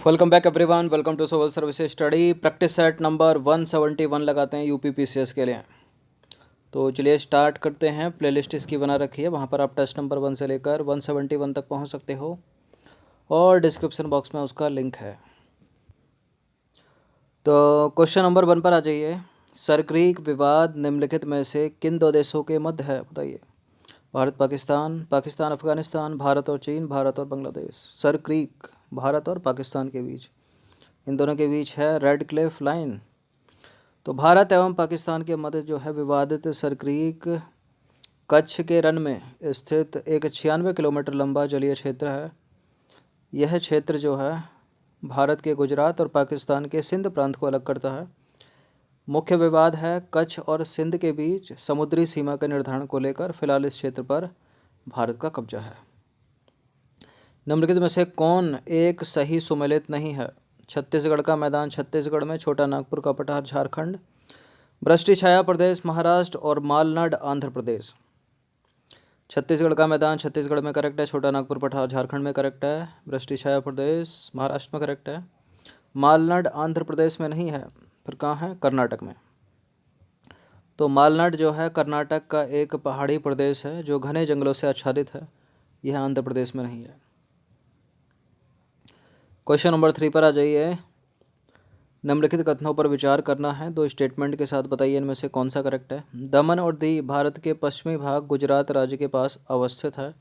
Welcome back everyone, welcome to civil services study practice set number 171 लगाते हैं UPPCS के लिए। तो चलिए स्टार्ट करते हैं। प्लेलिस्ट इसकी बना रखी है, वहाँ पर आप टेस्ट नंबर 1 से लेकर 171 तक पहुँच सकते हो और डिस्क्रिप्शन बॉक्स में उसका लिंक है। तो क्वेश्चन नंबर 1 पर आ जाइए। सरक्रीक विवाद निम्नलिखित में से किन दो देशों के मध्य है, बताइए। भारत पाकिस्तान, पाकिस्तान अफगानिस्तान, भारत और चीन, भारत और बांग्लादेश। सरक्रीक भारत और पाकिस्तान के बीच, इन दोनों के बीच है रेड क्लिफ लाइन। तो भारत एवं पाकिस्तान के मध्य जो है विवादित सरक्रीक कच्छ के रन में स्थित एक 96 किलोमीटर लंबा जलीय क्षेत्र है। यह क्षेत्र जो है भारत के गुजरात और पाकिस्तान के सिंध प्रांत को अलग करता है। मुख्य विवाद है कच्छ और सिंध के बीच समुद्री सीमा के निर्धारण को लेकर। फिलहाल इस क्षेत्र पर भारत का कब्जा है। निम्नलिखित में से कौन एक सही सुमेलित नहीं है। छत्तीसगढ़ का मैदान छत्तीसगढ़ में, छोटा नागपुर का पठार झारखंड, वृष्टि छाया प्रदेश महाराष्ट्र और मालनाड आंध्र प्रदेश। छत्तीसगढ़ का मैदान छत्तीसगढ़ में करेक्ट है, छोटा नागपुर पठार झारखंड में करेक्ट है, वृष्टि छाया प्रदेश महाराष्ट्र में करेक्ट है, मालनाड आंध्र प्रदेश में नहीं है, फिर कहाँ है, कर्नाटक में। तो मालनाड जो है कर्नाटक का एक पहाड़ी प्रदेश है जो घने जंगलों से आच्छादित है, यह आंध्र प्रदेश में नहीं है। क्वेश्चन नंबर 3 पर आ जाइए। निम्नलिखित कथनों पर विचार करना है, दो स्टेटमेंट के साथ बताइए इनमें से कौन सा करेक्ट है। दमन और दीव भारत के पश्चिमी भाग गुजरात राज्य के पास अवस्थित है।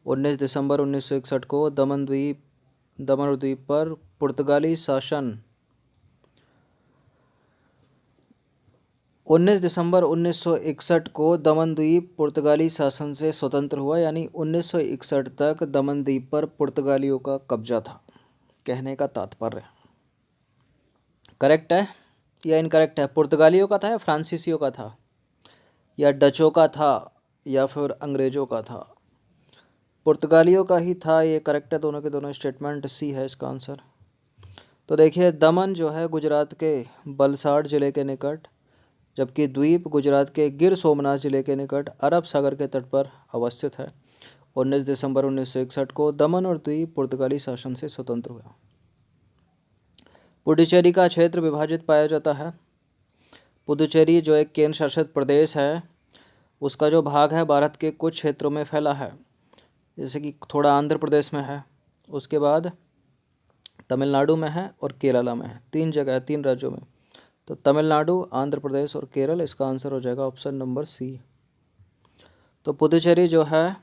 19 दिसंबर 1961 को दमन और द्वीप पर पुर्तगाली शासन 19 दिसंबर 1961 को दमन द्वीप पुर्तगाली शासन से स्वतंत्र हुआ, यानी 1961 तक दमन द्वीप पर पुर्तगालियों का कब्जा था, कहने का तात्पर्य। करेक्ट है या इनकरेक्ट है? पुर्तगालियों का था या फ्रांसीसियों का था या डचों का था या फिर अंग्रेज़ों का था? पुर्तगालियों का ही था, ये करेक्ट है। दोनों के दोनों स्टेटमेंट, सी है इसका आंसर। तो देखिए दमन जो है गुजरात के बलसाड़ ज़िले के निकट, जबकि द्वीप गुजरात के गिर सोमनाथ ज़िले के निकट अरब सागर के तट पर अवस्थित है। 19 दिसंबर 1961 को दमन और द्वीप पुर्तगाली शासन से स्वतंत्र हुआ। पुडुचेरी का क्षेत्र विभाजित पाया जाता है। पुडुचेरी जो एक केंद्र शासित प्रदेश है, उसका जो भाग है भारत के कुछ क्षेत्रों में फैला है, जैसे कि थोड़ा आंध्र प्रदेश में है, उसके बाद तमिलनाडु में है और केरला में है। 3 जगह है, 3 राज्यों में। तो तमिलनाडु, आंध्र प्रदेश और केरल, इसका आंसर हो जाएगा ऑप्शन नंबर सी। तो पुडुचेरी जो है,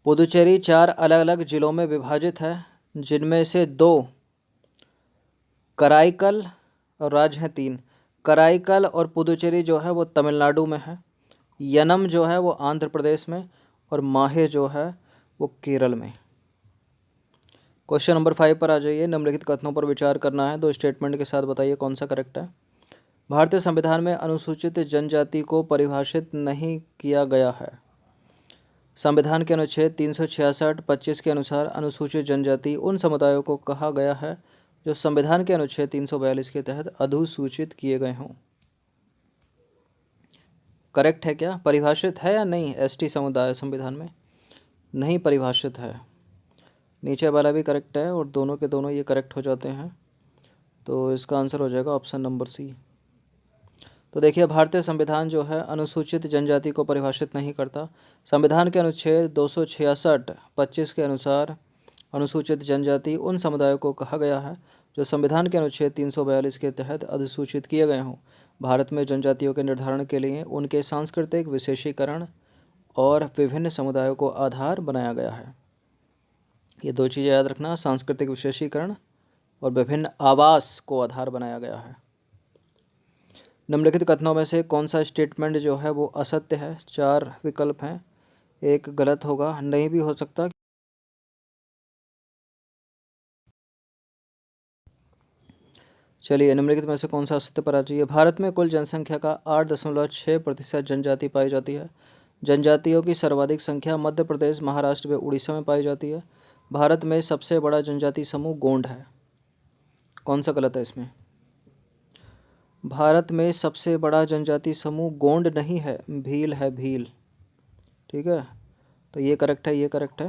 पुडुचेरी 4 अलग अलग जिलों में विभाजित है, जिनमें से 2 कराईकल और राज्य हैं 3। कराईकल और पुडुचेरी जो है वो तमिलनाडु में है, यनम जो है वो आंध्र प्रदेश में और माहे जो है वो केरल में। क्वेश्चन नंबर 5 पर आ जाइए। निम्नलिखित कथनों पर विचार करना है, दो स्टेटमेंट के साथ बताइए कौन सा करेक्ट है। भारतीय संविधान में अनुसूचित जनजाति को परिभाषित नहीं किया गया है। संविधान के अनुच्छेद 366-25 के अनुसार अनुसूचित जनजाति उन समुदायों को कहा गया है जो संविधान के अनुच्छेद 342 के तहत अधोसूचित किए गए हों। करेक्ट है क्या? परिभाषित है या नहीं? एसटी समुदाय संविधान में नहीं परिभाषित है। नीचे वाला भी करेक्ट है और दोनों के दोनों ये करेक्ट हो जाते हैं, तो इसका आंसर हो जाएगा ऑप्शन नंबर सी। तो देखिए भारतीय संविधान जो है अनुसूचित जनजाति को परिभाषित नहीं करता। संविधान के अनुच्छेद 266-25 के अनुसार अनुसूचित जनजाति उन समुदायों को कहा गया है जो संविधान के अनुच्छेद 342 के तहत अधिसूचित किए गए हों। भारत में जनजातियों के निर्धारण के लिए उनके सांस्कृतिक विशेषीकरण और विभिन्न समुदायों को आधार बनाया गया है। ये 2 चीज़ें याद रखना, सांस्कृतिक विशेषीकरण और विभिन्न आवास को आधार बनाया गया है। निम्नलिखित कथनों में से कौन सा स्टेटमेंट जो है वो असत्य है? 4 विकल्प हैं, एक गलत होगा, नहीं भी हो सकता। चलिए निम्नलिखित में से कौन सा असत्य पर आ जाइए। भारत में कुल जनसंख्या का 8.6% जनजाति पाई जाती है। जनजातियों की सर्वाधिक संख्या मध्य प्रदेश, महाराष्ट्र व उड़ीसा में पाई जाती है। भारत में सबसे बड़ा जनजाति समूह गोंड है। कौन सा गलत है इसमें? भारत में सबसे बड़ा जनजाति समूह गोंड नहीं है, भील है, भील। ठीक है, तो ये करेक्ट है, ये करेक्ट है।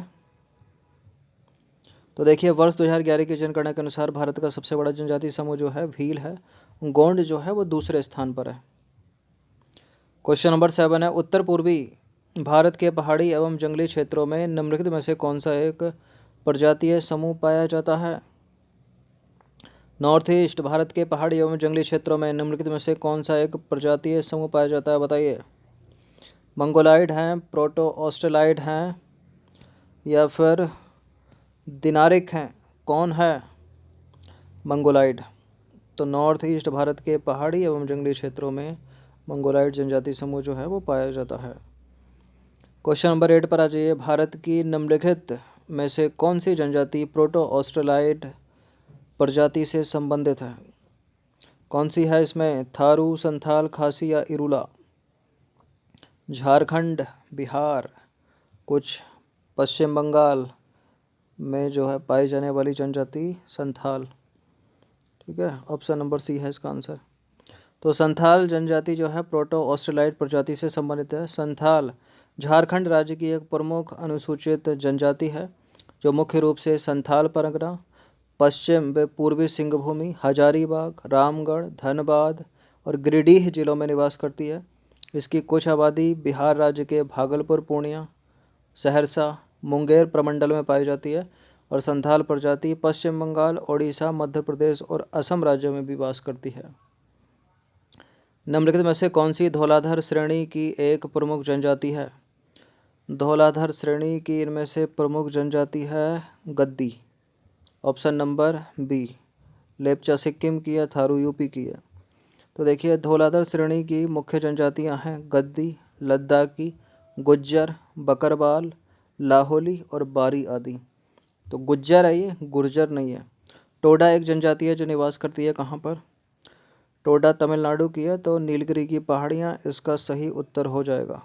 तो देखिए वर्ष 2011 की जनगणना के अनुसार भारत का सबसे बड़ा जनजातीय समूह जो है भील है, गोंड जो है वो दूसरे स्थान पर है। क्वेश्चन नंबर 7 है, उत्तर पूर्वी भारत के पहाड़ी एवं जंगली क्षेत्रों में निम्नलिखित में से कौन सा एक प्रजातीय समूह पाया जाता है? नॉर्थ ईस्ट भारत के पहाड़ी एवं जंगली क्षेत्रों में निम्नलिखित में से कौन सा एक प्रजातीय समूह पाया जाता है, बताइए। मंगोलाइड हैं, प्रोटो ऑस्ट्रेलाइड हैं, या फिर दिनारिक हैं, कौन है? मंगोलाइड। तो नॉर्थ ईस्ट भारत के पहाड़ी एवं जंगली क्षेत्रों में मंगोलाइड जनजाति समूह जो है वो पाया जाता है। क्वेश्चन नंबर 8 पर आ जाइए, भारत की निम्नलिखित में से कौन सी जनजाति प्रोटो ऑस्ट्रेलाइड प्रजाति से संबंधित है? कौन सी है इसमें? थारू, संथाल, खासी या इरूला? झारखंड, बिहार, कुछ पश्चिम बंगाल में जो है पाई जाने वाली जनजाति संथाल। ठीक है, ऑप्शन नंबर सी है इसका आंसर। तो संथाल जनजाति जो है प्रोटो ऑस्ट्रेलाइड प्रजाति से संबंधित है। संथाल झारखंड राज्य की एक प्रमुख अनुसूचित जनजाति है जो मुख्य रूप से संथाल परगना, पश्चिम व पूर्वी सिंहभूमि, हजारीबाग, रामगढ़, धनबाद और गिरिडीह जिलों में निवास करती है। इसकी कुछ आबादी बिहार राज्य के भागलपुर, पूर्णिया, सहरसा, मुंगेर प्रमंडल में पाई जाती है और संथाल प्रजाति पश्चिम बंगाल, ओडिशा, मध्य प्रदेश और असम राज्यों में भी वास करती है। निम्नलिखित में से कौन सी धौलाधर श्रेणी की एक प्रमुख जनजाति है? धौलाधर श्रेणी की इनमें से प्रमुख जनजाति है Gaddi. Option number B. Lepcha Sikkim की है, थारू यूपी की है। तो देखिए धौलाधर श्रेणी की मुख्य जनजातियां हैं गद्दी, लद्दाखी, गुज्जर, बकरवाल, लाहौली और बारी आदि। तो गुज्जर है ये, गुर्जर नहीं है। टोडा एक जनजाति है जो निवास करती है कहाँ पर? टोडा तमिलनाडु की है, तो नीलगिरी की पहाड़ियाँ इसका सही उत्तर हो जाएगा।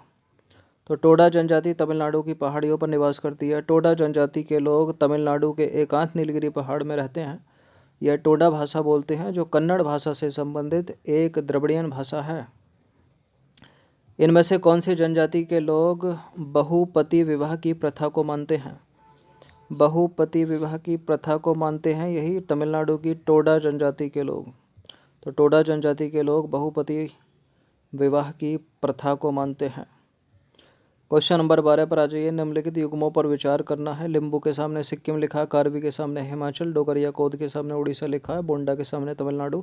तो टोडा जनजाति तमिलनाडु की पहाड़ियों पर निवास करती है। टोडा जनजाति के लोग तमिलनाडु के एकांत नीलगिरी पहाड़ में रहते हैं। यह टोडा भाषा बोलते हैं जो कन्नड़ भाषा से संबंधित एक द्रविड़ियन भाषा है। इनमें से कौन सी जनजाति के लोग बहुपति विवाह की प्रथा को मानते हैं? बहुपति विवाह की प्रथा को मानते हैं यही तमिलनाडु की टोडा जनजाति के लोग। तो टोडा जनजाति के लोग बहुपति विवाह की प्रथा को मानते हैं। क्वेश्चन नंबर 12 पर आ जाइए, निम्नलिखित युग्मों पर विचार करना है। लिंबू के सामने सिक्किम लिखा है, कार्बी के सामने हिमाचल, डोगरिया कोद के सामने उड़ीसा लिखा है, बोंडा के सामने तमिलनाडु।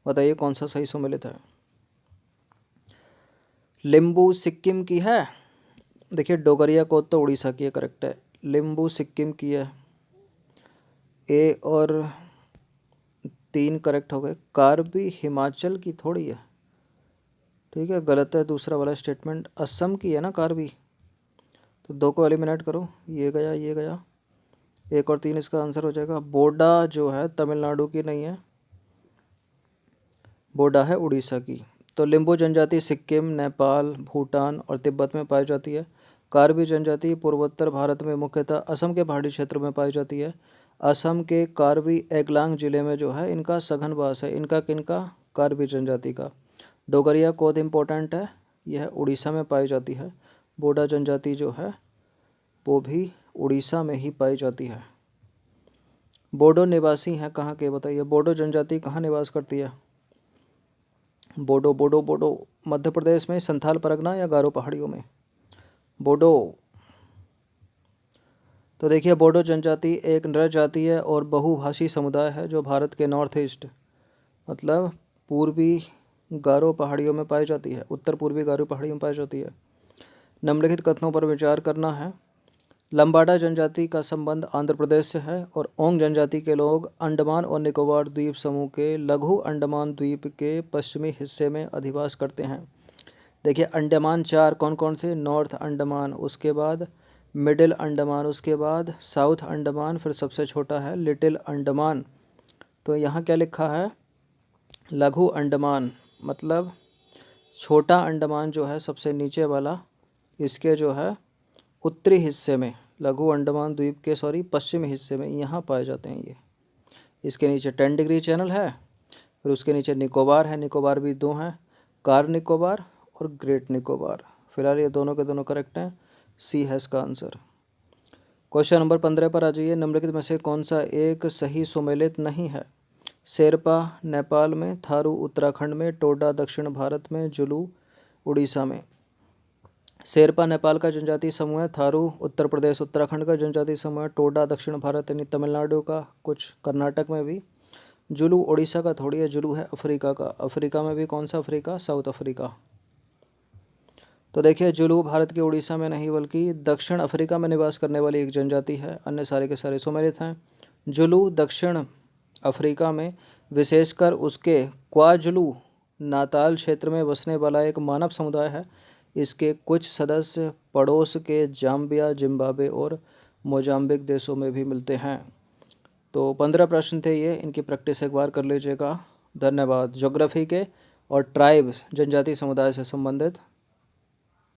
बताइए कौन सा सही सम्मिलित है? लिंबू सिक्किम की है। देखिए डोगरिया कोद तो उड़ीसा की है, करेक्ट है। लिंबू सिक्किम की है। ए और 3 करेक्ट हो गए। कार्बी हिमाचल की थोड़ी है, ठीक है, गलत है दूसरा वाला स्टेटमेंट। असम की है ना कार्बी। तो 2 को एलिमिनेट करो, ये गया ये गया, 1 और 3 इसका आंसर हो जाएगा। बोडा जो है तमिलनाडु की नहीं है, बोडा है उड़ीसा की। तो लिंबू जनजाति सिक्किम, नेपाल, भूटान और तिब्बत में पाई जाती है। कार्बी जनजाति पूर्वोत्तर भारत में मुख्यतः असम के पहाड़ी क्षेत्र में पाई जाती है। असम के कार्बी एगलांग जिले में जो है इनका सघन वास है। इनका किनका? कार्बी जनजाति का। डोगरिया कोद इम्पोर्टेंट है, यह उड़ीसा में पाई जाती है। बोडा जनजाति जो है वो भी उड़ीसा में ही पाई जाती है। बोडो निवासी हैं कहाँ के, बताइए। बोडो जनजाति कहाँ निवास करती है? बोडो बोडो बोडो मध्य प्रदेश में, संथाल परगना या गारो पहाड़ियों में? बोडो। तो देखिए बोडो जनजाति एक नर जातीय और बहुभाषी समुदाय है जो भारत के नॉर्थ ईस्ट मतलब पूर्वी गारो पहाड़ियों में पाई जाती है, उत्तर पूर्वी गारो पहाड़ियों में पाई जाती है। निम्नलिखित कथनों पर विचार करना है। लंबाडा जनजाति का संबंध आंध्र प्रदेश से है और ओंग जनजाति के लोग अंडमान और निकोबार द्वीप समूह के लघु अंडमान द्वीप के पश्चिमी हिस्से में अधिवास करते हैं। देखिए अंडमान 4 कौन कौन से? नॉर्थ अंडमान, उसके बाद मिडिल अंडमान, उसके बाद साउथ अंडमान, फिर सबसे छोटा है लिटिल अंडमान। तो यहाँ क्या लिखा है? लघु अंडमान मतलब छोटा अंडमान जो है सबसे नीचे वाला, इसके जो है उत्तरी हिस्से में, लघु अंडमान द्वीप के पश्चिमी हिस्से में यहाँ पाए जाते हैं ये। इसके नीचे 10 डिग्री चैनल है, फिर उसके नीचे निकोबार है, निकोबार भी 2 हैं, कार निकोबार और ग्रेट निकोबार। फिलहाल ये दोनों के दोनों करेक्ट हैं, सी है इसका आंसर। क्वेश्चन नंबर 15 पर आ जाइए। निम्नलिखित में से कौन सा एक सही सुमेलित नहीं है? शेरपा नेपाल में, थारू उत्तराखंड में, टोडा दक्षिण भारत में, जुलू उड़ीसा में। शेरपा नेपाल का जनजातीय समूह है, थारू उत्तर प्रदेश उत्तराखंड का जनजातीय समूह है, टोडा दक्षिण भारत यानी तमिलनाडु का, कुछ कर्नाटक में भी, जुलू उड़ीसा का थोड़ी है, जुलू है अफ्रीका का। अफ्रीका में भी कौन सा अफ्रीका? South Africa. तो देखिए जुलू भारत के उड़ीसा में नहीं बल्कि दक्षिण अफ्रीका में निवास करने वाली एक जनजाति है, अन्य सारे के सारे सुमेलित हैं। जुलू दक्षिण अफ्रीका में विशेषकर उसके क्वाजुलू नाताल क्षेत्र में बसने वाला एक मानव समुदाय है। इसके कुछ सदस्य पड़ोस के जाम्बिया, जिम्बाब्वे और मोजाम्बिक देशों में भी मिलते हैं। तो 15 प्रश्न थे ये, इनकी प्रैक्टिस एक बार कर लीजिएगा। धन्यवाद। ज्योग्राफी के और ट्राइब जनजातीय समुदाय से संबंधित